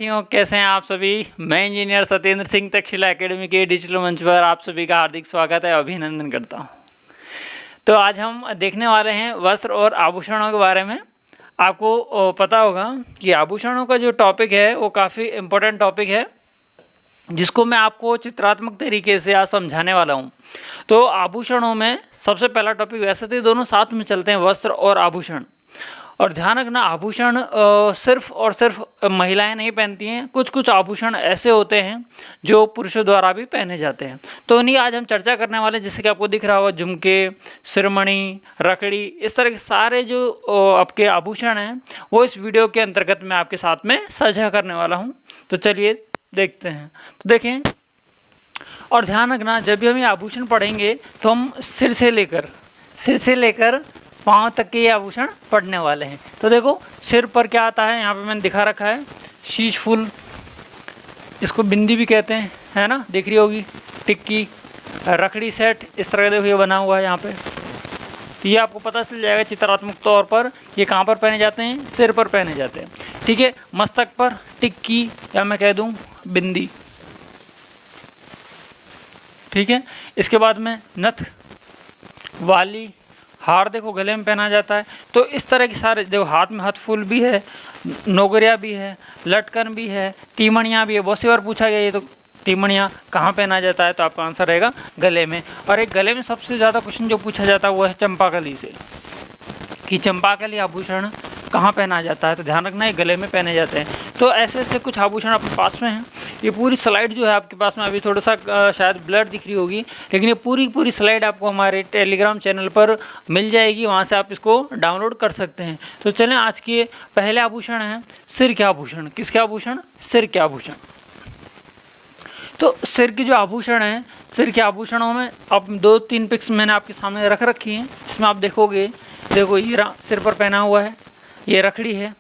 साथियों, कैसे हैं आप सभी। मैं इंजीनियर सत्येंद्र सिंह तक्षशिला एकेडमी के डिजिटल मंच पर आप सभी का हार्दिक स्वागत है, अभिनंदन करता हूं। तो आज हम देखने वाले हैं वस्त्र और आभूषणों के बारे में। आपको पता होगा कि आभूषणों का जो टॉपिक है वो काफ़ी इम्पोर्टेंट टॉपिक है, जिसको मैं आपको चित्रात्मक तरीके से आज समझाने वाला हूँ। तो आभूषणों में सबसे पहला टॉपिक, वैसे तो दोनों साथ में चलते हैं, वस्त्र और आभूषण। और ध्यान रखना, आभूषण सिर्फ और सिर्फ महिलाएं नहीं पहनती हैं। कुछ कुछ आभूषण ऐसे होते हैं जो पुरुषों द्वारा भी पहने जाते हैं। तो उन्हीं आज हम चर्चा करने वाले, जैसे कि आपको दिख रहा होगा झुमके, सिरमणि, रखड़ी, इस तरह के सारे जो आपके आभूषण हैं वो इस वीडियो के अंतर्गत मैं आपके साथ में साझा करने वाला हूँ। तो चलिए देखते हैं। तो देखें और ध्यान रखना, जब भी हम ये आभूषण पढ़ेंगे तो हम सिर से लेकर पाँव तक के ये आभूषण पढ़ने वाले हैं। तो देखो सिर पर क्या आता है, यहाँ पे मैंने दिखा रखा है शीश फूल, इसको बिंदी भी कहते हैं, है ना, दिख रही होगी। टिक्की, रखड़ी सेट, इस तरह का देखो ये बना हुआ है यहाँ पे। तो ये आपको पता चल जाएगा चित्रात्मक तौर पर ये कहाँ पर पहने जाते हैं, सिर पर पहने जाते हैं। ठीक है, मस्तक पर टिक्की या मैं कह दूँ बिंदी। ठीक है, इसके बाद में नथ, वाली, हार देखो गले में पहना जाता है। तो इस तरह के सारे देखो, हाथ में हाथ फूल भी है, नोगरिया भी है, लटकन भी है, तीमणियाँ भी है। बहुत सी बार पूछा गया ये तो तीमणियाँ कहाँ पहना जाता है, तो आपका आंसर रहेगा गले में। और एक गले में सबसे ज़्यादा क्वेश्चन जो पूछा जाता है वो है चंपाकली से, कि चंपाकली आभूषण कहाँ पहना जाता है। तो ध्यान रखना, ये गले में पहने जाते हैं। तो ऐसे ऐसे कुछ आभूषण अपने पास में हैं। ये पूरी स्लाइड जो है आपके पास में, अभी थोड़ा सा शायद ब्लर दिख रही होगी, लेकिन ये पूरी स्लाइड आपको हमारे टेलीग्राम चैनल पर मिल जाएगी, वहाँ से आप इसको डाउनलोड कर सकते हैं। तो चलें, आज के पहले आभूषण हैं सिर के आभूषण। किसके आभूषण? सिर के आभूषण। तो सिर के जो आभूषण हैं, सिर के आभूषणों में अब 2-3 पिक्स मैंने आपके सामने रख रखी हैं, जिसमें आप देखोगे, देखो ये सिर पर पहना हुआ है, ये रखड़ी है।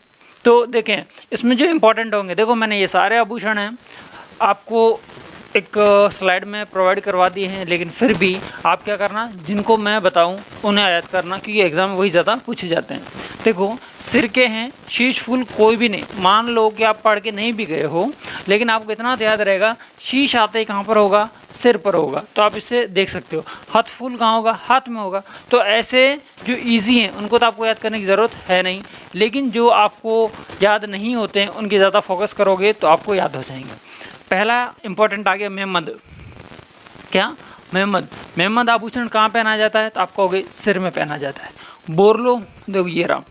तो देखें इसमें जो इम्पोर्टेंट होंगे, देखो मैंने ये सारे आभूषण हैं आपको एक स्लाइड में प्रोवाइड करवा दिए हैं, लेकिन फिर भी आप क्या करना, जिनको मैं बताऊं उन्हें याद करना, क्योंकि एग्जाम में वही ज़्यादा पूछे जाते हैं। देखो सिर के हैं, शीश फूल कोई भी नहीं। मान लो कि आप पढ़ के नहीं भी गए हो, लेकिन आपको इतना तो याद रहेगा, शीश आते ही कहाँ पर होगा, सिर पर होगा। तो आप इससे देख सकते हो। हाथ फूल कहाँ होगा, हाथ में होगा। तो ऐसे जो ईजी हैं उनको तो आपको याद करने की ज़रूरत है नहीं, लेकिन जो आपको याद नहीं होते हैं उनकी ज़्यादा फोकस करोगे तो आपको याद हो जाएंगे। पहला इंपॉर्टेंट आ गया मेहमद। क्या? मेहमद आभूषण कहाँ पहना जाता है, तो आप कहोगे सिर में पहना जाता है। बोरलो, देखो ये रहा,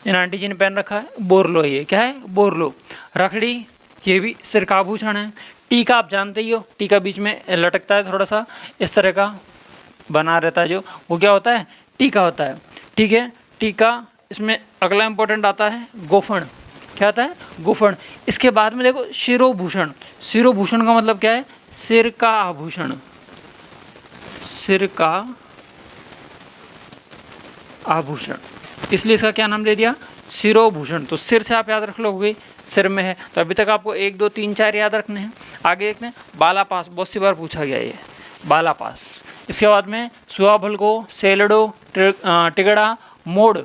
इन आंटी जी ने पहन रखा है बोरलो। ये क्या है? बोरलो। रखड़ी, ये भी सिर का आभूषण है। टीका आप जानते ही हो, टीका बीच में लटकता है, थोड़ा सा इस तरह का बना रहता है, जो वो क्या होता है, टीका होता है। ठीक है, टीका। इसमें अगला इंपॉर्टेंट आता है गोफण। क्या आता है? गोफण। इसके बाद में देखो शिरोभूषण। शिरोभूषण का मतलब क्या है? सिर का आभूषण, सिर का आभूषण, इसलिए इसका क्या नाम दे दिया, शिरोभूषण। तो सिर से आप याद रख लोगे, सिर में है। तो अभी तक आपको 1, 2, 3, 4 याद रखने हैं। आगे देखते हैं बालापास, बहुत सी बार पूछा गया ये बालापास। इसके बाद में सुहाभलको, सेलडो, टिगड़ा, मोड़।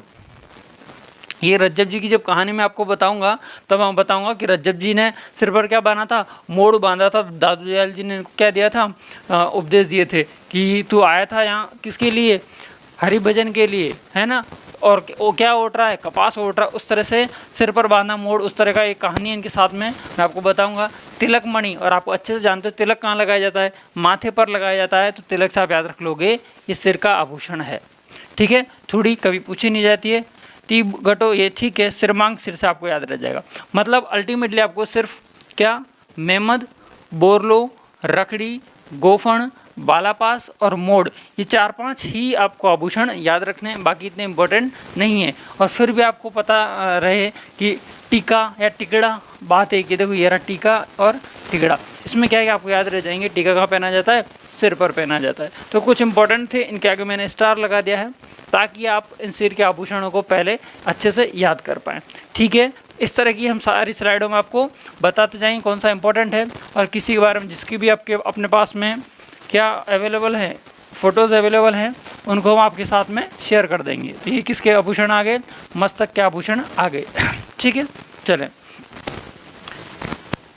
ये रज्जब जी की जब कहानी मैं आपको बताऊंगा तब मैं बताऊंगा कि रज्जब जी ने सिर पर क्या बांधा था, मोड़ बांधा था। दादू दयाल जी ने इनको क्या दिया था, उपदेश दिए थे कि तू आया था यहाँ किसके लिए, हरि भजन के लिए, है ना, और वो क्या ओट रहा है, कपास ओट रहा है। उस तरह से सिर पर बांधा मोड़, उस तरह का एक कहानी इनके साथ में मैं आपको बताऊंगा। तिलक मणि, और आपको अच्छे से जानते हो तिलक कहाँ लगाया जाता है, माथे पर लगाया जाता है। तो तिलक से आप याद रख लोगे ये सिर का आभूषण है। ठीक है, थोड़ी कभी पूछी नहीं जाती है। तीब घटो, ये ठीक है, सिरमांग, सिर से आपको याद रह जाएगा। मतलब अल्टीमेटली आपको सिर्फ क्या, मेहमद, बोरलो, रखड़ी, गोफण, बालापास और मोड़, ये 4-5 ही आपको आभूषण याद रखने हैं, बाकी इतने इंपॉर्टेंट नहीं है। और फिर भी आपको पता रहे कि टीका या टिकड़ा, बात है कि देखो ये रहा टीका और टिकड़ा, इसमें क्या है कि आपको याद रह जाएंगे। टीका कहाँ पहना जाता है, सिर पर पहना जाता है। तो कुछ इंपॉर्टेंट थे, इनके आगे मैंने स्टार लगा दिया है ताकि आप इन सिर के आभूषणों को पहले अच्छे से याद कर पाएँ। ठीक है, इस तरह की हम सारी स्लाइडों में आपको बताते जाएंगे कौन सा इंपॉर्टेंट है, और किसी के बारे में जिसकी भी आपके अपने पास में क्या अवेलेबल है, फ़ोटोज़ अवेलेबल हैं, उनको हम आपके साथ में शेयर कर देंगे। तो ये किसके आभूषण आ गए, मस्तक के आभूषण आ गए। ठीक है, चलें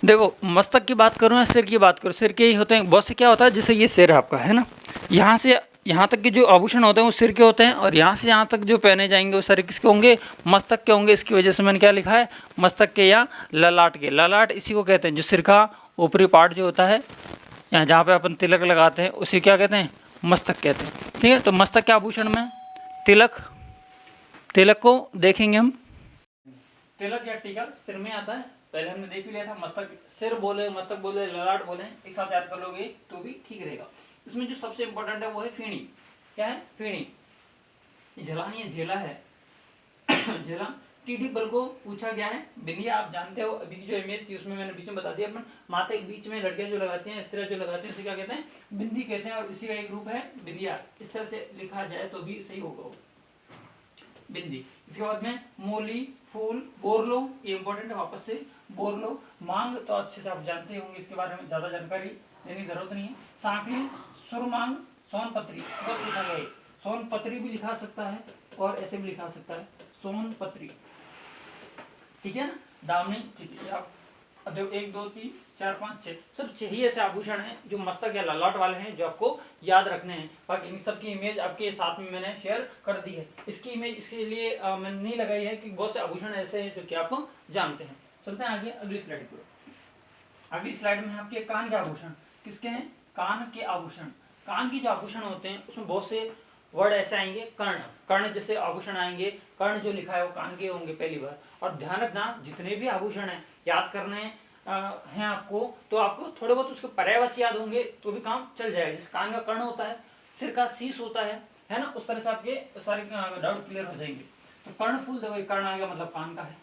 देखो मस्तक की बात करूँ या सिर की बात करूँ, सिर के ही होते हैं बहुत से। क्या होता है जैसे ये सिर आपका है ना, यहाँ से यहाँ तक के जो आभूषण होते हैं वो सिर के होते हैं, और यहाँ से यहाँ तक जो पहने जाएंगे वो सारे किसके होंगे, मस्तक के होंगे। इसकी वजह से मैंने क्या लिखा है, मस्तक के या ललाट के। ललाट इसी को कहते हैं जो सिर का ऊपरी पार्ट जो होता है, यहाँ जहाँ पे अपन तिलक लगाते हैं उसी क्या कहते हैं, मस्तक कहते हैं। ठीक है, तो मस्तक के आभूषण में तिलक, तिलक को देखेंगे हम। तिलक या टीका सिर में आता है, पहले हमने देख भी लिया था। मस्तक, सिर बोले, मस्तक बोले, ललाट बोले, एक साथ याद कर लोगे तो भी ठीक रहेगा। इसमें जो सबसे इंपॉर्टेंट है वो है फीणी। क्या है, फीणी। झला नहीं है, झेला है। झेला। टीढ़ी बल को पूछा गया है। बिंदिया आप जानते हो, अभी की जो इमेज थी उसमें मैंने बीच में बता दिया। अपन माथा के बीच में लड़कियां जो लगाती हैं, स्त्रियां जो लगाती हैं, उसे क्या कहते हैं, बिंदी कहते हैं, और इसी का एक रूप है बिंदिया। इस तरह से लिखा जाए तो भी सही होगा, बिंदी। इसके बाद में मोली, फूल, बोरलो, ये इंपॉर्टेंट है वापस से, बोरलो। मांग तो अच्छे से आप जानते होंगे, इसके बारे में ज्यादा जानकारी देने की जरूरत नहीं है। सांकली, सुरमांग, सोनपत्री, बहुत लिखा गया है। सोनपत्री भी लिखा सकता है और ऐसे भी लिखा सकता है, सोनपत्री। ठीक है ना। दामनी, ठीक है। आप अब देखो 1 2 3 4 5 6, सिर्फ 6 ही ऐसे आभूषण हैं जो मस्तक या ललाट वाले हैं जो आपको याद रखने हैं। बाकी इन सब की इमेज आपके साथ में मैंने शेयर कर दी है। इसकी इमेज इसके लिए मैंने नहीं लगाई है कि बहुत से आभूषण ऐसे हैं जो कि आप जानते हैं। चलते हैं आगे अगली स्लाइड पर। अगली स्लाइड में आपके कान के आभूषण किसके हैं, कान के आभूषण। कान के जो आभूषण होते हैं उसमें बहुत से वर्ड ऐसे आएंगे, कर्ण, कर्ण जैसे आभूषण आएंगे। कर्ण जो लिखा है वो कान के होंगे पहली बार। और ध्यान रखना, जितने भी आभूषण हैं याद करने हैं आपको, तो आपको थोड़े बहुत उसके पर्यायवाची याद होंगे तो भी काम चल जाएगा। जैसे कान का कर्ण होता है, सिर का शीश होता है ना, उस तरह से आपके सारे डाउट क्लियर हो जाएंगे। तो कर्णफूल, देखो ये कर्ण आ गया, मतलब कान का है।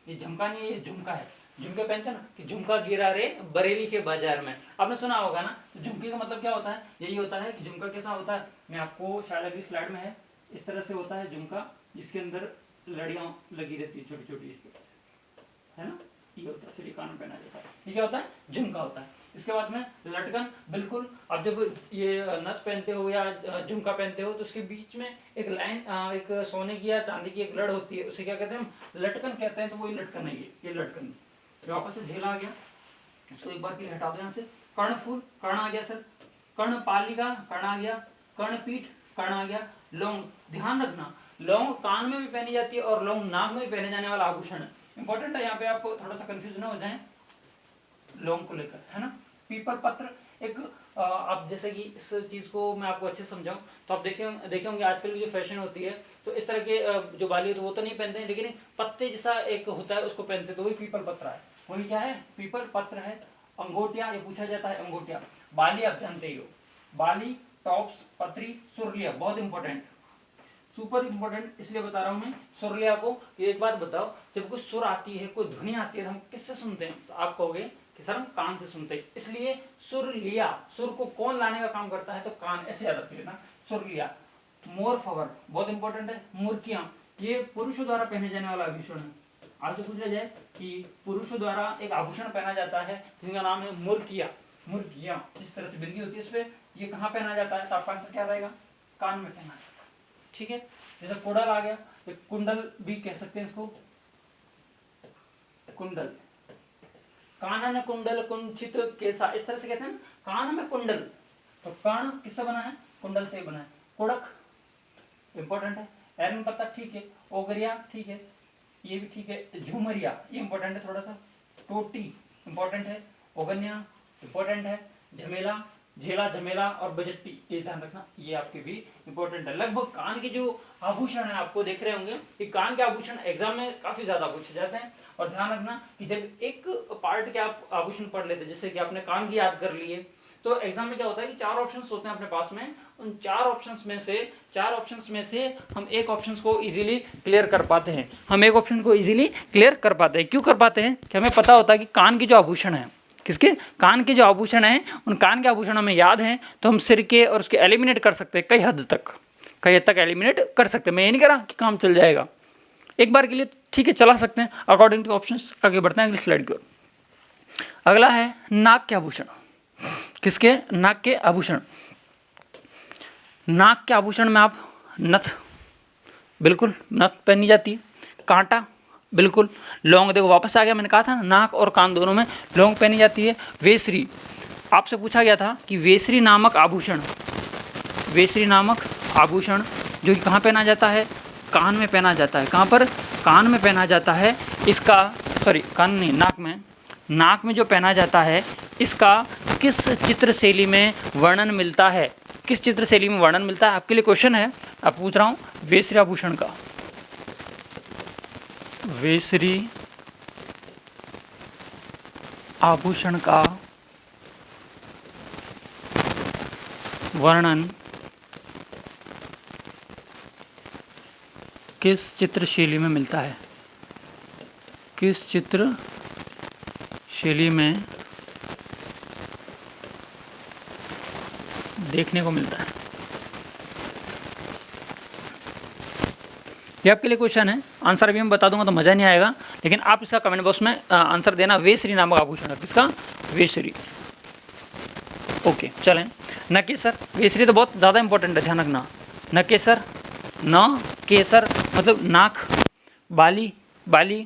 ये झुमका नहीं है, ये झुमका है। झुमके पहनते हैं ना कि झुमका गिरा रे बरेली के बाजार में, आपने सुना होगा ना। तो झुमके का मतलब क्या होता है, यही होता है कि झुमका कैसा होता है, मैं आपको शायद अगली स्लाइड में है, इस तरह से होता है झुमका, जिसके अंदर लड़ियां लगी रहती है छोटी छोटी, इस तरह से, है ना, ये होता है। फिर ये कान में पहना जाता है, ये क्या होता है, झुमका होता है। इसके बाद में लटकन, बिल्कुल। आप जब ये नथ पहनते हो या झुमका पहनते हो तो उसके बीच में एक लाइन, एक सोने की या चांदी की एक लड़ होती है, उसे क्या कहते हैं, लटकन कहते हैं। तो वही लटकन है, ये लटकन। वापस से झेला आ गया, इसको एक बार के लिए हटा दो यहाँ से। कर्णफूल, कर्ण आ गया सर। कर्णपालिका, कर्ण आ गया। कर्णपीठ, कर्ण आ गया। लौंग, ध्यान रखना, लौंग कान में भी पहनी जाती है और लौंग नाक में भी पहने जाने वाला आभूषण है। इंपॉर्टेंट है, यहाँ पे आपको थोड़ा सा कंफ्यूज ना हो जाए लौंग को लेकर, है ना। पीपल पत्र, एक आप जैसे कि इस चीज को मैं आपको अच्छे समझाऊं तो आप देखे होंगे आजकल की जो फैशन होती है, तो इस तरह के जो बाली होते वो तो नहीं पहनते हैं, लेकिन पत्ते जैसा एक होता है उसको पहनते, तो वही पीपल पत्र है। वही क्या है, पीपल पत्र है। अंगोटिया, ये पूछा जाता है, अंगोटिया। बाली आप जानते ही हो, बाली, टॉप्स, पत्री, सुरलिया, बहुत इंपॉर्टेंट, सुपर इंपॉर्टेंट इसलिए बता रहा हूं मैं सुरलिया को। एक बात बताओ, जब कोई सुर आती है, कोई ध्वनि आती है, तो हम किससे सुनते हैं, तो आप कहोगे कि सर हम कान से सुनते हैं। इसलिए सुर लिया, सुर को कौन लाने का काम करता है, तो कान, ऐसे याद रख लेना, सुर लिया। मोर फवर, बहुत इंपॉर्टेंट है। मुर्कियां, ये पुरुषों द्वारा पहने जाने वाला आभूषण है। आपसे पूछा जाए कि पुरुषों द्वारा एक आभूषण पहना जाता है जिसका नाम है मुर्किया। मुर्कियां, इस तरह से बिंदी होती है इसपे, ये कहाँ पहना जाता है, तो आपका आंसर क्या रहेगा, कान में पहना जाता है। ठीक है। जैसे कुंडल आ गया, कुंडल भी कह सकते हैं इसको, कुंडल। कानन कुंडल कुंचित केसा, इस तरह से कहते हैं ना, कान में कुंडल। तो कान किससे बना है, कुंडल से बना है। कुड़क इंपॉर्टेंट है। एरन पत्ता, ठीक है। ओगरिया, ठीक है, ये भी ठीक है। झुमरिया, ये इंपॉर्टेंट है थोड़ा सा। टोटी इंपॉर्टेंट है। ओगन्या इंपॉर्टेंट है। झमेला, झेला, झमेला और बजट्टी, ये ध्यान रखना, ये आपके भी इंपॉर्टेंट है। लगभग कान के जो आभूषण है आपको देख रहे होंगे कि कान के आभूषण एग्जाम में काफी ज्यादा पूछे जाते हैं। और ध्यान रखना कि जब एक पार्ट के आप आभूषण पढ़ लेते हैं, जैसे कि आपने कान की याद कर लिए, तो एग्जाम में क्या होता है कि 4 ऑप्शंस होते हैं अपने पास में। उन 4 ऑप्शंस में से हम एक ऑप्शन को इजीली क्लियर कर पाते हैं। हम एक ऑप्शन को इजीली क्लियर कर पाते हैं। क्यों कर पाते हैं, कि हमें पता होता है कि कान के जो आभूषण है, किसके, कान के जो आभूषण हैं, उन कान के आभूषण हमें याद हैं, तो हम सिर के और उसके एलिमिनेट कर सकते हैं, कई हद तक एलिमिनेट कर सकते हैं। मैं ये नहीं कह रहा कि काम चल जाएगा, एक बार के लिए ठीक है चला सकते हैं अकॉर्डिंग टू ऑप्शंस। आगे बढ़ते हैं अगली स्लाइड की ओर। अगला है नाक के आभूषण। किसके, नाक के आभूषण। नाक के आभूषण में आप नथ, बिल्कुल नथ पहनी जाती है। कांटा, बिल्कुल। लौंग देखो वापस आ गया, मैंने कहा था ना नाक और कान दोनों में लौंग पहनी जाती है। वेसरी, आपसे पूछा गया था कि वेसरी नामक आभूषण, वेसरी नामक आभूषण जो कि कहाँ पहना जाता है, कान में पहना जाता है। कहाँ पर, कान में पहना जाता है। इसका कान नहीं, नाक में, नाक में जो पहना जाता है, इसका किस चित्र शैली में वर्णन मिलता है, किस चित्र शैली में वर्णन मिलता है। आपके लिए क्वेश्चन है, आप पूछ रहा हूँ वेसरी आभूषण का, वेसरी आभूषण का वर्णन किस चित्र शैली में मिलता है, किस चित्र शैली में देखने को मिलता है। ये आपके लिए क्वेश्चन है, आंसर भी मैं बता दूंगा तो मज़ा नहीं आएगा, लेकिन आप इसका कमेंट बॉक्स में आंसर देना। वेसरी नामक आभूषण, किसका, वेसरी। ओके चलें। नकेसर, वेसरी तो बहुत ज़्यादा इंपॉर्टेंट है, ध्यान रखना। नकेसर, न केसर मतलब नाक, बाली, बाली,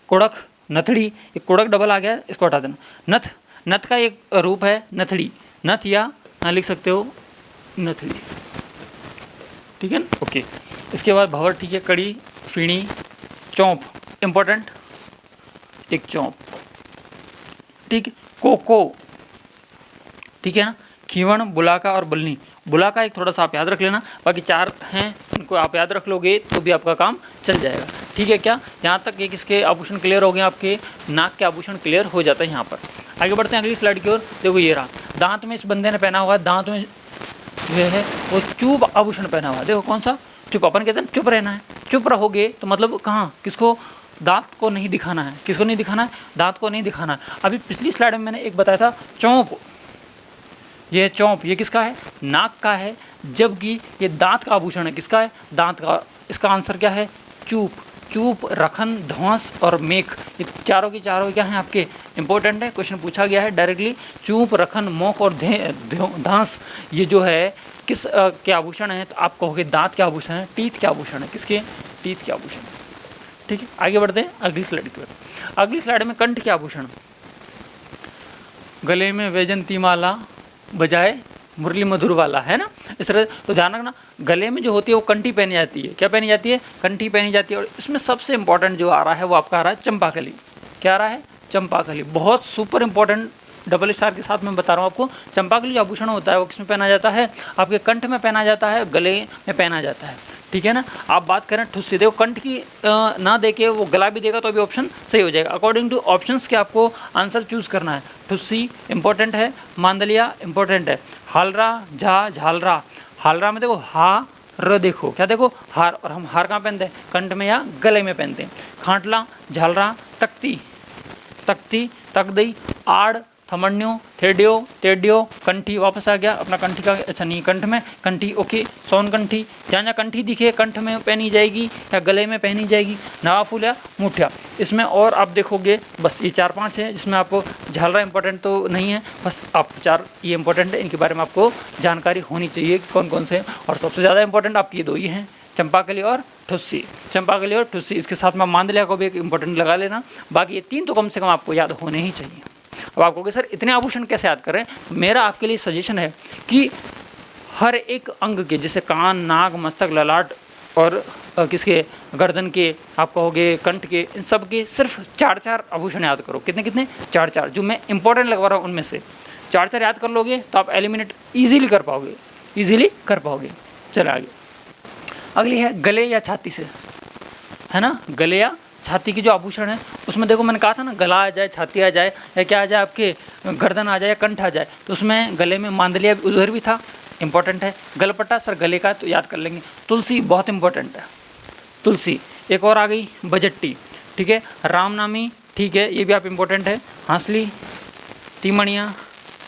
कुड़क, नथड़ी, ये कुड़क डबल आ गया, इसको हटा देना। नथ, नथ का एक रूप है नथड़ी, नथ या लिख सकते हो नथड़ी, ठीक है ना। ओके, इसके बाद भंवर, ठीक है, कड़ी, फीणी, चौंप, इम्पोर्टेंट, एक चौंप, ठीक। कोको, ठीक है ना। खीवण, बुलाका और बलनी। बुलाका एक थोड़ा सा आप याद रख लेना, बाकी चार हैं उनको आप याद रख लोगे तो भी आपका काम चल जाएगा, ठीक है क्या। यहाँ तक एक इसके आभूषण क्लियर हो गए, आपके नाक के आभूषण क्लियर हो जाता है यहाँ पर। आगे बढ़ते हैं अगली स्लाइड की ओर। देखो ये रहा, दांत में इस बंदे ने पहना हुआ है, दांत में जो है वो चुप आभूषण पहना हुआ है। देखो कौन सा, चुप। अपन कहते हैं चुप रहना है, चुप रहोगे तो मतलब कहाँ, किसको, दांत को नहीं दिखाना है। किसको नहीं दिखाना है, दांत को नहीं दिखाना है। अभी पिछली स्लाइड में मैंने एक बताया था चौंप, ये चौंप ये किसका है, नाक का है, जबकि ये दांत का आभूषण है, किसका है, दांत का। इसका आंसर क्या है, चूप। चूप, रखन, धौंस और मेख, ये चारों की चारों क्या हैं आपके इंपॉर्टेंट है। क्वेश्चन पूछा गया है डायरेक्टली, चूप, रखन, मोख और धांस ये जो है किस के आभूषण है, तो आप कहोगे दांत के आभूषण है, टीथ के आभूषण है, किसके, टीथ के आभूषण, ठीक है। आगे बढ़ते हैं अगली स्लाइड की ओर। अगली स्लाइड में कंठ के आभूषण, गले में वैजंती माला, बजाय मुरली मधुर वाला, है ना। इस तरह तो ध्यान रखना, गले में जो होती है वो कंठी पहनी जाती है। क्या पहनी जाती है, कंठी पहनी जाती है। और इसमें सबसे इंपॉर्टेंट जो आ रहा है वो आपका आ रहा है चंपाकली। क्या आ रहा है, चंपाकली, बहुत सुपर इंपॉर्टेंट, डबल स्टार के साथ मैं बता रहा हूँ आपको। चंपाकली जो आभूषण होता है वो किसमें पहना जाता है, आपके कंठ में पहना जाता है, गले में पहना जाता है, ठीक है ना। आप बात करें ठुस्सी, देखो कंठ की ना देके वो गला भी देगा तो भी ऑप्शन सही हो जाएगा। अकॉर्डिंग टू ऑप्शंस के आपको आंसर चूज करना है। ठुस्सी इंपॉर्टेंट है, मांदलिया इंपॉर्टेंट है, हालरा, झा, झालरा। हालरा में देखो हा र, देखो क्या, देखो हार, और हम हार कहाँ पहनते हैं, कंठ में या गले में पहनते हैं। खांटला, झालरा, तख्ती, तख्ती, तकदई, आड़, थमण्यो, थेड्यो, टेड्यो, कंठी, वापस आ गया अपना कंठी का, अच्छा नहीं कंठ में, कंठी, ओके। सोन कंठी, जहाँ जहाँ कंठी दिखे कंठ में पहनी जाएगी या गले में पहनी जाएगी। नवाफूल या मुठिया, इसमें और आप देखोगे बस ये 4-5 है, जिसमें आपको झालरा इंपॉर्टेंट तो नहीं है, बस आप 4 ये इंपॉर्टेंट है, इनके बारे में आपको जानकारी होनी चाहिए कि कौन कौन से हैं। और सबसे ज़्यादा इंपॉर्टेंट आपकी ये 2 ही हैं, चंपाकली और ठुस्सी। चंपाकली और ठुस्सी, इसके साथ में मांदलिया को भी एक इंपॉर्टेंट लगा लेना। बाकी ये 3 तो कम से कम आपको याद होने ही चाहिए। अब आप कहोगे सर इतने आभूषण कैसे याद करें, मेरा आपके लिए सजेशन है कि हर एक अंग के, जैसे कान, नाक, मस्तक, ललाट और किसके, गर्दन के, आप कहोगे कंठ के, इन सब के सिर्फ 4-4 आभूषण याद करो। कितने कितने, 4-4, जो मैं इंपॉर्टेंट लगवा रहा हूँ उनमें से 4-4 याद कर लोगे तो आप एलिमिनेट ईजिली कर पाओगे, ईजिली कर पाओगे। चलो आगे, अगली है गले या छाती से, है ना। गले या छाती की जो आभूषण है उसमें देखो मैंने कहा था ना, गला आ जाए, छाती आ जाए, या क्या आ जाए आपके गर्दन आ जाए या कंठ आ जाए, तो उसमें गले में मांदलिया उधर भी था, इंपॉर्टेंट है। गलपट्टा सर गले का तो याद कर लेंगे। तुलसी बहुत इंपॉर्टेंट है, तुलसी। एक और आ गई बजट्टी, ठीक है। रामनामी, ठीक है, ये भी आप इंपॉर्टेंट है। हांसली, तीमणिया,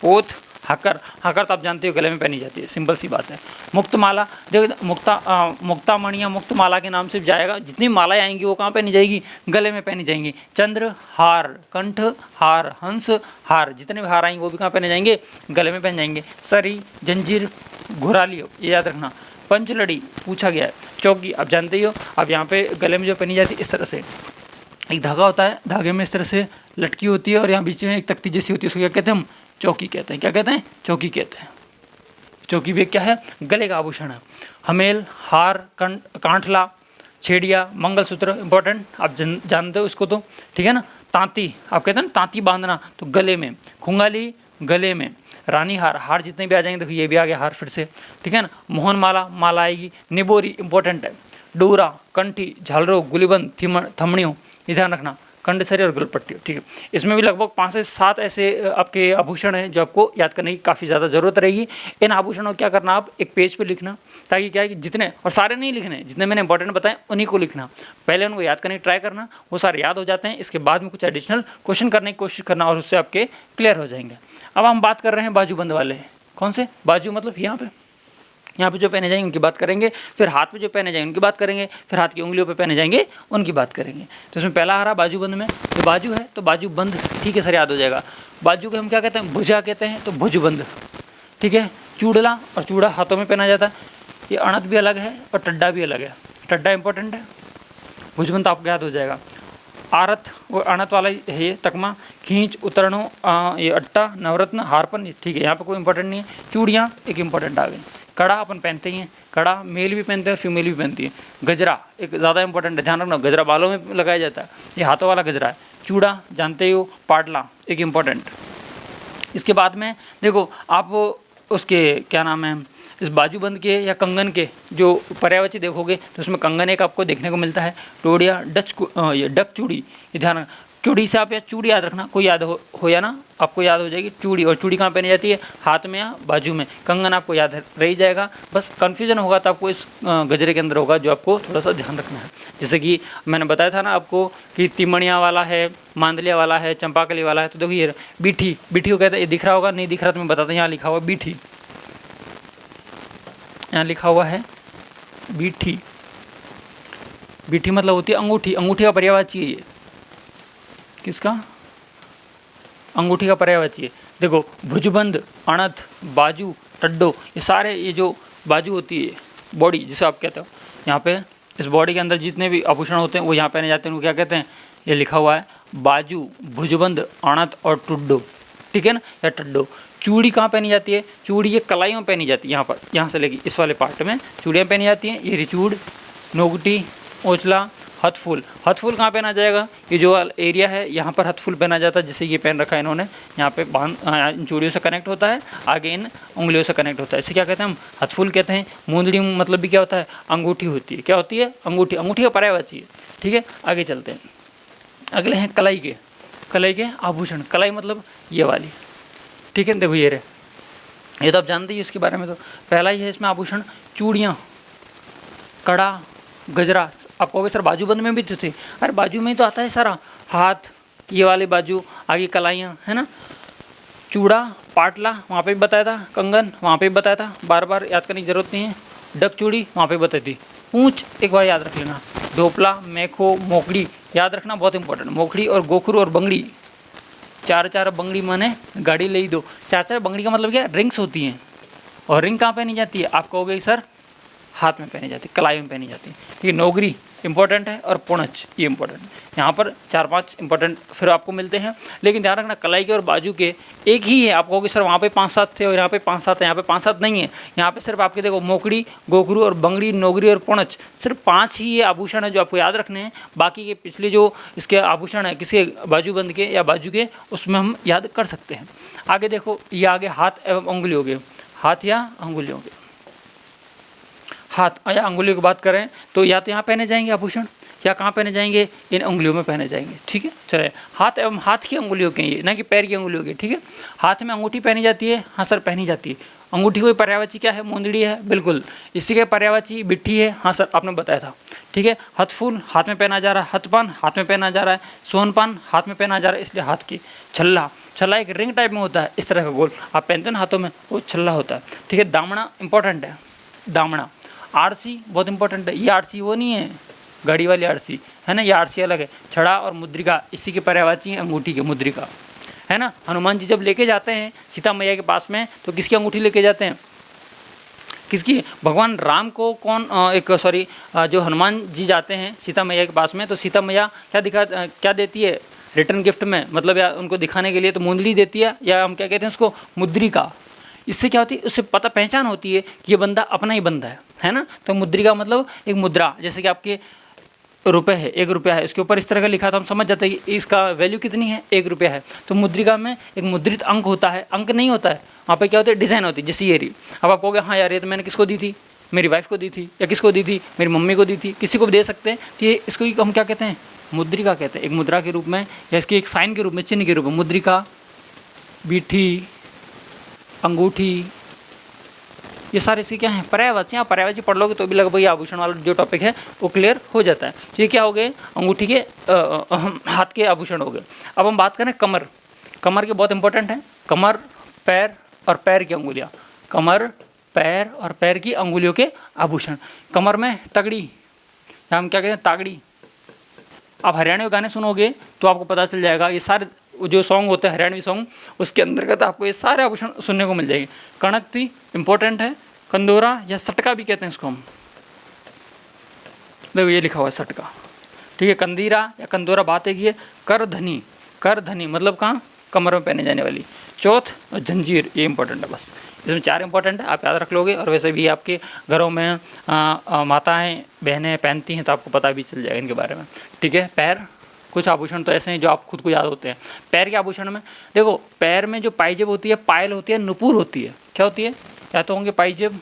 पोथ, हाकर, हाकर तो आप जानते हो गले में पहनी जाती है, सिंपल सी बात है। मुक्तमाला, देखो मुक्तामणिया मुक्तमाला के नाम से जाएगा, जितनी मालाएं आएंगी वो कहाँ पहनी जाएगी, गले में पहनी जाएंगी। चंद्र हार, कंठ हार, हंस हार, जितने भी हार आएंगे वो भी कहाँ पहने जाएंगे, गले में पहन जाएंगे। सरी, जंजीर, घुराली, ये याद रखना। पंचलड़ी पूछा गया है। चौकी आप जानते ही हो, अब यहाँ पे गले में जो पहनी जाती है इस तरह से, एक धागा होता है, धागे में इस तरह से लटकी होती है और यहाँ बीच में एक तख्ती जैसी होती है, उसको क्या कहते हैं हम? चौकी कहते हैं। क्या कहते हैं? चौकी कहते हैं। चौकी भी क्या है? गले का आभूषण है। हमेल, हार, कांठला, छेड़िया, मंगलसूत्र इंपॉर्टेंट, आप जानते हो इसको तो, ठीक है ना। तांती, आप कहते हैं ना तांती बांधना, तो गले में। खुंगाली गले में। रानी हार, हार जितने भी आ जाएंगे, देखो ये भी आ गया हार फिर से, ठीक है ना। मोहन माला, माला आएगी। निबोरी इंपॉर्टेंट है। डोरा, कंठी, झालरों, गुलीबंद, थमड़ियों, ये ध्यान रखना। कंडसरी और गलपट्टी, ठीक है। इसमें भी लगभग 5 से 7 ऐसे आपके आभूषण हैं जो आपको याद करने की काफ़ी ज़्यादा ज़रूरत रहेगी। इन आभूषणों को क्या करना, आप एक पेज पे लिखना, ताकि क्या है कि जितने, और सारे नहीं लिखने, जितने मैंने इंपॉर्टेंट बताए उन्हीं को लिखना। पहले उनको याद करने की ट्राई करना, वो सारे याद हो जाते हैं। इसके बाद में कुछ एडिशनल क्वेश्चन करने की कोशिश करना और उससे आपके क्लियर हो जाएंगे। अब हम बात कर रहे हैं बाजूबंद वाले। कौन से बाजू? मतलब यहाँ पे जो पहने जाएंगे उनकी बात करेंगे, फिर हाथ पे जो पहने जाएंगे उनकी बात करेंगे, फिर हाथ की उंगलियों पे पहने जाएंगे उनकी बात करेंगे। तो इसमें पहला आ रहा बाजूबंद में, जो बाजू है तो बाजूबंद, ठीक है सर, याद हो जाएगा। बाजू के हम क्या कहते हैं? भुजा कहते हैं, तो भुजबंद, ठीक है। चूड़ला, और चूड़ा हाथों में पहना जाता है। ये अणत भी अलग है और टड्डा भी अलग है। टड्डा इंपॉर्टेंट है, भुजबंद आपको याद हो जाएगा। आरत, वो अणत वाला है ये तकमा। खींच, उतरणों, ये अट्टा, नवरत्न, हारपन, ठीक है, यहाँ पे कोई इंपॉर्टेंट नहीं है। चूड़ियाँ एक इंपॉर्टेंट आ गई। कड़ा अपन पहनते ही हैं, कड़ा मेल भी पहनते हैं और फीमेल भी पहनती है। गजरा एक ज़्यादा इंपॉर्टेंट है, ध्यान रखना, गजरा बालों में लगाया जाता है, ये हाथों वाला गजरा है। चूड़ा जानते ही हो। पाटला एक इम्पॉर्टेंट। इसके बाद में देखो आप उसके क्या नाम है, इस बाजूबंद के या कंगन के जो पर्यायवाची देखोगे तो उसमें कंगन एक आपको देखने को मिलता है। टोड़िया, ये डक चूड़ी, ये ध्यान, चूड़ी से आप या चूड़ी याद रखना, कोई याद हो या ना, आपको याद हो जाएगी चूड़ी। और चूड़ी कहाँ पहनी जाती है? हाथ में या बाजू में। कंगन आपको याद रह जाएगा, बस कन्फ्यूजन होगा तो आपको इस गजरे के अंदर होगा, जो आपको थोड़ा सा ध्यान रखना है। जैसे कि मैंने बताया था ना आपको कि तिमणिया वाला है, मांदलिया वाला है, चंपाकली वाला है। तो देखो ये बीठी, बीठी को कहते हैं, ये दिख रहा होगा, नहीं दिख रहा तो मैं बताता हूँ, यहाँ लिखा हुआ बीठी, यहाँ लिखा हुआ है बीठी। बीठी मतलब होती है अंगूठी, अंगूठी का पर्यायवाची है ये। किसका? अंगूठी का पर्यायवाची है। देखो भुजबंद, अणत, बाजू, टड्डो, ये सारे, ये जो बाजू होती है बॉडी जिसे आप कहते हो, यहाँ पे इस बॉडी के अंदर जितने भी आभूषण होते हैं वो यहाँ पहने जाते हैं, उनको क्या कहते हैं? ये लिखा हुआ है बाजू, भुजबंद, अणत और टुड्डो, ठीक है ना, या टड्डो। चूड़ी कहाँ पहनी जाती है? चूड़ी ये कलाइयों में पहनी जाती है, यहाँ पर, यहाँ से लेके इस वाले पार्ट में चूड़ियाँ पहनी जाती हैं। ये रिचूड़, नोगटी, ओचला, हथफूल। हथफूल कहाँ पहना जाएगा? ये जो एरिया है यहाँ पर हथफूल पहना जाता है, जैसे ये पहन रखा है इन्होंने, यहाँ पे इन चूड़ियों से कनेक्ट होता है, आगे इन उंगलियों से कनेक्ट होता है, इसे क्या कहते हैं हम? हथफूल कहते हैं। मूंदड़ी मतलब भी क्या होता है? अंगूठी होती है। क्या होती है? अंगूठी। अंगूठी का पर्यायवाची है, ठीक है। आगे चलते हैं, अगले हैं कलाई के। कलाई के आभूषण, कलाई मतलब ये वाली, ठीक है। देखो ये रहे, ये तो आप जानते ही इसके बारे में। तो पहला ही है इसमें आभूषण चूड़ियाँ, कड़ा, गजरा। आप कहोगे सर बाजूबंद में भी तो थे, अरे बाजू में ही तो आता है सारा, हाथ ये वाले बाजू, आगे कलाइयाँ, है ना। चूड़ा, पाटला वहाँ पे भी बताया था, कंगन वहाँ पे भी बताया था, बार बार याद करने की जरूरत नहीं है। डक चूड़ी वहाँ पे बताई थी। पूंछ एक बार याद रख लेना। ढोपला, मैखो, मोकड़ी याद रखना, बहुत इंपॉर्टेंट। मोकड़ी और गोखरू और बंगड़ी, चार चार बंगड़ी माने गाड़ी ले ही दो। चार चार बंगड़ी का मतलब क्या? रिंग्स होती हैं। और रिंग कहाँ पहनी जाती है? आप कहोगे सर हाथ में पहनी जाती है, कलाई में पहनी जाती है, ठीक है। नौगरी इंपॉर्टेंट है और पुणच ये इंपॉर्टेंट है। यहाँ पर 4-5 इंपॉर्टेंट फिर आपको मिलते हैं, लेकिन ध्यान रखना कलाई के और बाजू के एक ही है। आप कहोगे सर वहाँ पे 5-7 थे और यहाँ पे 5-7 है, यहाँ पे 5-7 नहीं है। यहाँ पे सिर्फ आपके देखो मोकड़ी, गोखरू और बंगड़ी, नौगरी और पुणच, सिर्फ 5 ही ये आभूषण है जो आपको याद रखने हैं। बाकी के पिछले जो इसके आभूषण है किसी बाजूबंद के या बाजू के, उसमें हम याद कर सकते हैं। आगे देखो, ये आगे हाथ एवं उंगलियों के, हाथ या अंगुलियों के, हाथ या अंगुलियों की बात करें तो या तो यहाँ पहने जाएंगे आभूषण, या कहाँ पहने जाएंगे? इन उंगलियों में पहने जाएंगे, ठीक है। चले हाथ एवं हाथ की अंगुलियों के, ये ना कि पैर की अंगुलियों के, ठीक है। हाथ में अंगूठी पहनी जाती है, हाँ सर पहनी जाती है। अंगूठी कोई पर्यायवाची क्या है? मुंदड़ी है, बिल्कुल। इसी के पर्यायवाची बिट्ठी है, हाँ सर आपने बताया था, ठीक है। हथफूल हाथ में पहना जा रहा है, हथपान हाथ में पहना जा रहा है, सोनपान हाथ में पहना जा रहा है, इसलिए हाथ की। छल्ला, छल्ला एक रिंग टाइप में होता है, इस तरह का गोल आप पहनते हैं ना हाथों में, वो छल्ला होता है, ठीक है। दामना इंपॉर्टेंट है, दामना। आरसी बहुत इंपॉर्टेंट है, ये आरसी वो नहीं है घड़ी वाली आरसी, है ना, ये आरसी अलग है। छड़ा और मुद्रिका इसी के पर्यायवाची है, अंगूठी के, मुद्रिका, है ना। हनुमान जी जब लेके जाते हैं सीता मैया के पास में तो किसकी अंगूठी लेके जाते हैं? किसकी? भगवान राम को कौन जो हनुमान जी जाते हैं सीता मैया के पास में, तो सीता मैया क्या देती है रिटर्न गिफ्ट में, मतलब या उनको दिखाने के लिए तो मुंदरी देती है, या हम क्या कहते हैं उसको, मुद्रिका। इससे क्या होती है, उससे पहचान होती है कि ये बंदा अपना ही बंदा है ना। तो मुद्रिका मतलब एक मुद्रा, जैसे कि आपके रुपए है, 1 रुपया है, इसके ऊपर इस तरह का लिखा तो हम समझ जाते हैं कि इसका वैल्यू कितनी है, 1 रुपया है। तो मुद्रिका में एक मुद्रित अंक होता है, अंक नहीं होता है वहाँ पे, क्या होता है डिज़ाइन होती है, जैसे ये रही। अब आप कहोगे हाँ यार ये तो मैंने किसको दी थी, मेरी वाइफ को दी थी, या किसको दी थी, मेरी मम्मी को दी थी, किसी को भी दे सकते हैं। तो ये इसको हम क्या कहते हैं, मुद्रिका कहते हैं, एक मुद्रा के रूप में, या इसके एक साइन के रूप में, चिन्ह के रूप में। मुद्रिका, बीठी, अंगूठी, ये सारे इसके क्या हैं, पर्यायवाची। आप पर्यायवाची पढ़ लोगे तो भी लगभग आभूषण वाला जो टॉपिक है वो क्लियर हो जाता है। तो ये क्या हो गए, अंगूठी के हाथ के आभूषण हो गए। अब हम बात करें कमर। कमर के बहुत इंपॉर्टेंट है, कमर, पैर और पैर की अंगुलियाँ, कमर, पैर और पैर की अंगुलियों के आभूषण। कमर में तगड़ी, या हम क्या कहते हैं तागड़ी। आप हरियाणवी गाने सुनोगे तो आपको पता चल जाएगा, ये सारे जो सॉन्ग होते हैं हरियाणवी सॉन्ग, उसके अंतर्गत आपको ये सारे आभूषण सुनने को मिल जाएंगे। कणकती इंपॉर्टेंट है, कंदोरा या सटका भी कहते हैं इसको हम, देखो ये लिखा हुआ है सटका, ठीक है। कंदीरा या कंदोरा बात एक ही है। करधनी, करधनी मतलब कहाँ, कमर में पहने जाने वाली। चौथ जंजीर, ये इंपॉर्टेंट है। बस इसमें 4 इंपॉर्टेंट है, आप याद रख लोगे। और वैसे भी आपके घरों में माताएं बहनें पहनती हैं तो आपको पता भी चल जाएगा इनके बारे में, ठीक है। पैर, कुछ आभूषण तो ऐसे हैं जो आप खुद को याद होते हैं। पैर के आभूषण में देखो, पैर में जो पाइजेब होती है, पायल होती है, नुपुर होती है। क्या होती है, या तो होंगे पाइजेब,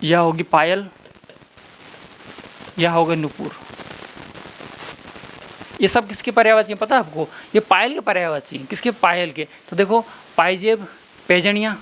या होगी पायल, या होगा नुपुर। ये सब किसके पर्यायवाची हैं पता है आपको, ये पायल के पर्यायवाची हैं। किसके, पायल के। तो देखो पाइजेब, पैजनियाँ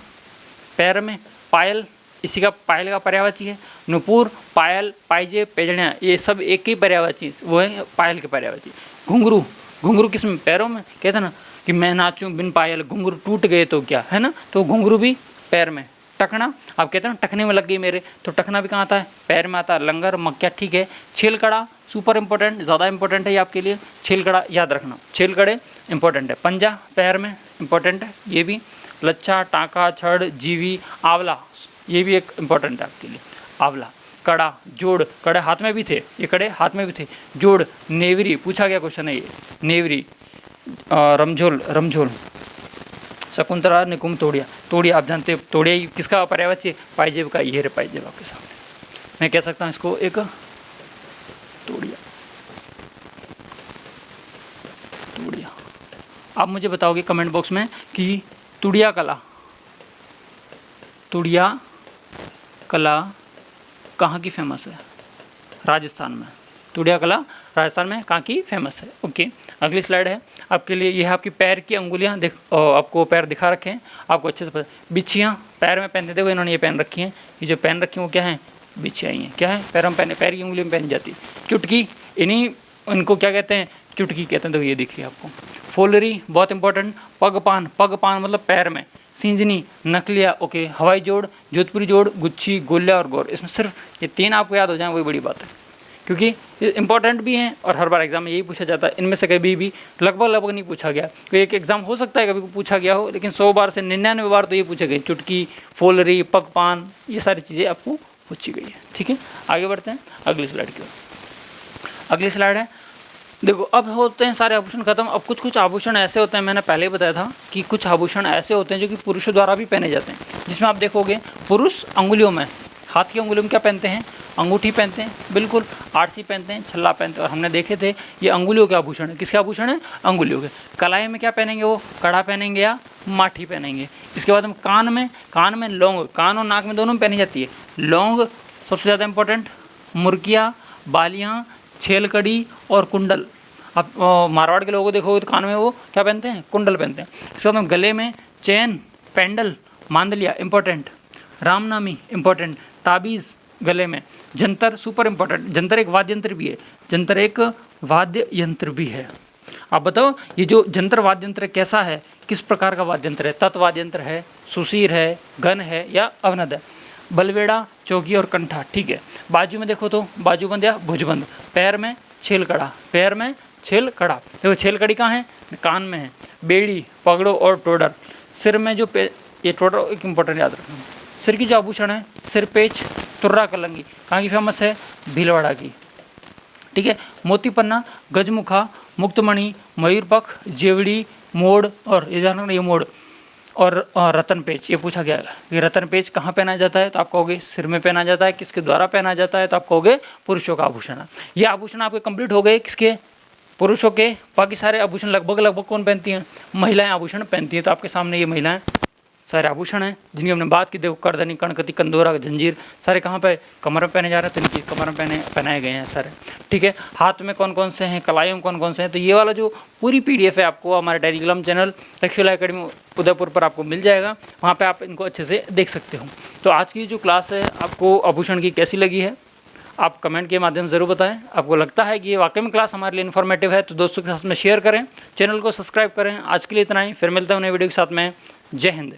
पैर में, पायल इसी का पायल का पर्यायवाची है। नुपुर, पायल, पाइजेब, पैजनियाँ ये सब एक ही पर्यायवाची, वो है पायल के पर्यायवाची। घुंघरू, घुंघरू किस में, पैरों में। कहते हैं ना कि मैं नाचूं बिन पायल, घुंघरू टूट गए तो क्या, है ना। तो घुंघरू भी पैर में। टकना, आप कहते हैं ना टकने में लग गई मेरे, तो टकना भी कहाँ आता है, पैर में आता है। लंगर, मक्या, ठीक है। छेलकड़ा सुपर इंपॉर्टेंट, ज़्यादा इंपॉर्टेंट है ये आपके लिए। छेलकड़ा याद रखना, छेलकड़े इंपॉर्टेंट है। पंजा पैर में इंपॉर्टेंट है ये भी। लच्छा, टाँका, छड़, जीवी, आंवला, ये भी एक इंपॉर्टेंट है आपके लिए, आंवला। कड़ा, जोड़, कड़े हाथ में भी थे, ये कड़े हाथ में भी थे। जोड़, नेवरी, पूछा गया क्वेश्चन है ये, नेवरी। रमझोल, रमझोल। शकुंतला, निकुम, तोड़िया, तोड़िया आप जानते हो, तोड़िया ही किसका पर्यायवाची है, पाइजेब का। ये रे पाइजेब आपके सामने, मैं कह सकता हूँ इसको एक तोड़िया, तोड़िया। आप मुझे बताओगे कमेंट बॉक्स में कि तुड़िया कला, तुड़िया कला कहाँ की फेमस है, राजस्थान में। तुड़िया कला राजस्थान में कहाँ की फेमस है। ओके, अगली स्लाइड है आपके लिए, ये है आपकी पैर की अंगुलियाँ। आपको पैर दिखा रखे हैं, आपको अच्छे से पता। बिछियाँ पैर में पहनते, देखो इन्होंने ये पहन रखी हैं, ये जो पहन रखी हैं वो क्या है, बिछियाँ ही हैं। क्या है, पैरों में पहने, पैर की अंगुली में पहनी जाती है। चुटकी, इनको क्या कहते हैं, चुटकी कहते हैं। देखो ये दिख रही है आपको। फोलरी बहुत इंपॉर्टेंट। पगपान, पगपान मतलब पैर में। सिंजनी, नकलिया, ओके। हवाई जोड़, जोधपुरी जोड़, गुच्छी, गोल्या और गौर। इसमें सिर्फ ये 3 आपको याद हो जाए वही बड़ी बात है, क्योंकि ये इंपॉर्टेंट भी हैं और हर बार एग्जाम में यही पूछा जाता है। इनमें से कभी भी लगभग नहीं पूछा गया। कोई एक एग्जाम हो सकता है कभी पूछा गया हो, लेकिन 100 बार से 99 बार तो ये पूछे गए। चुटकी, फोलरी, पगपान, ये सारी चीज़ें आपको पूछी गई है, ठीक है। आगे बढ़ते हैं अगली स्लाइड की ओर। अगली स्लाइड है, देखो अब होते हैं सारे आभूषण खत्म। अब कुछ आभूषण ऐसे होते हैं, मैंने पहले ही बताया था कि कुछ आभूषण ऐसे होते हैं जो कि पुरुषों द्वारा भी पहने जाते हैं, जिसमें आप देखोगे पुरुष अंगुलियों में, हाथ की अंगुलियों में क्या पहनते हैं, अंगूठी पहनते हैं, बिल्कुल। आरसी पहनते हैं, छल्ला पहनते हैं। और हमने देखे थे ये अंगुलियों के आभूषण है। किसके आभूषण है, अंगुलियों के। कलाई में क्या पहनेंगे, वो कड़ा पहनेंगे या माठी पहनेंगे। इसके बाद हम कान में लौंग, कान और नाक में दोनों में पहनी जाती है। लौंग सबसे ज़्यादा इंपॉर्टेंट। मुर्किया, बालियाँ, छेलकड़ी और कुंडल। आप मारवाड़ के लोगों को देखोगे तो कान में वो क्या पहनते हैं, कुंडल पहनते हैं। इसके बाद हम गले में चैन, पेंडल, मांदलिया इंपॉर्टेंट। रामनामी इंपॉर्टेंट। ताबीज़ गले में। Jantar super important. जंतर एक वाद्य यंत्र भी है, जंतर एक वाद्य यंत्र भी है। आप बताओ ये जो जंतर वाद्य यंत्र कैसा है, किस प्रकार का वाद्य यंत्र है, तत्वाद्य यंत्र है, सुशीर है, गन है या अवनद है। बलवेड़ा, चौकी और कंठा, ठीक है। बाजू में देखो तो बाजूबंद या भुजबंद। पैर में छेलकड़ा, पैर में छेलकड़ा। देखो छेलकड़ी कहाँ है, कान में है। बेड़ी, पगड़ो और टोडर। सिर में जो ये टोटल एक इंपॉर्टेंट याद रखना। सिर की जो आभूषण है, सिर पेच, तुर्रा कलंगी, कहाँ की फेमस है, भीलवाड़ा की। ठीक है, मोती पन्ना, गजमुखा, मुक्तमणि, मयूरपख, जेवड़ी, मोड़, और ये जानना ये मोड़, और रतन पेच। ये पूछा गया है कि रतन पेच कहाँ पहना जाता है, तो आप कहोगे सिर में पहना जाता है। किसके द्वारा पहना जाता है, तो आप कहोगे पुरुषों का आभूषण है। ये आभूषण आपके कंप्लीट हो गए, किसके, पुरुषों के। बाकी सारे आभूषण लगभग कौन पहनती हैं, महिलाएं आभूषण पहनती हैं। तो आपके सामने ये महिलाएं सारे आभूषण हैं जिनकी हमने बात की। देखो करधनी, कणकती, कंदोरा, जंजीर, सारे कहाँ पे, कमर में पहने जा रहे हैं, तो इनकी कमर में पहनाए गए हैं सारे। ठीक है, हाथ में कौन कौन से हैं, कलाइयों में कौन कौन से हैं। तो ये वाला जो पूरी PDF है आपको हमारे Telegram channel Takshashila academy Udaipur पर आपको मिल जाएगा, वहाँ पे आप इनको अच्छे से देख सकते हो। तो आज की जो क्लास है आपको आभूषण की कैसी लगी है, आप कमेंट के माध्यम से ज़रूर बताएं। आपको लगता है कि ये वाकई में क्लास हमारे लिए इन्फॉर्मेटिव है, तो दोस्तों के साथ में शेयर करें, चैनल को सब्सक्राइब करें। आज के लिए इतना ही, फिर मिलता हूं नई वीडियो के साथ में। जय हिंद।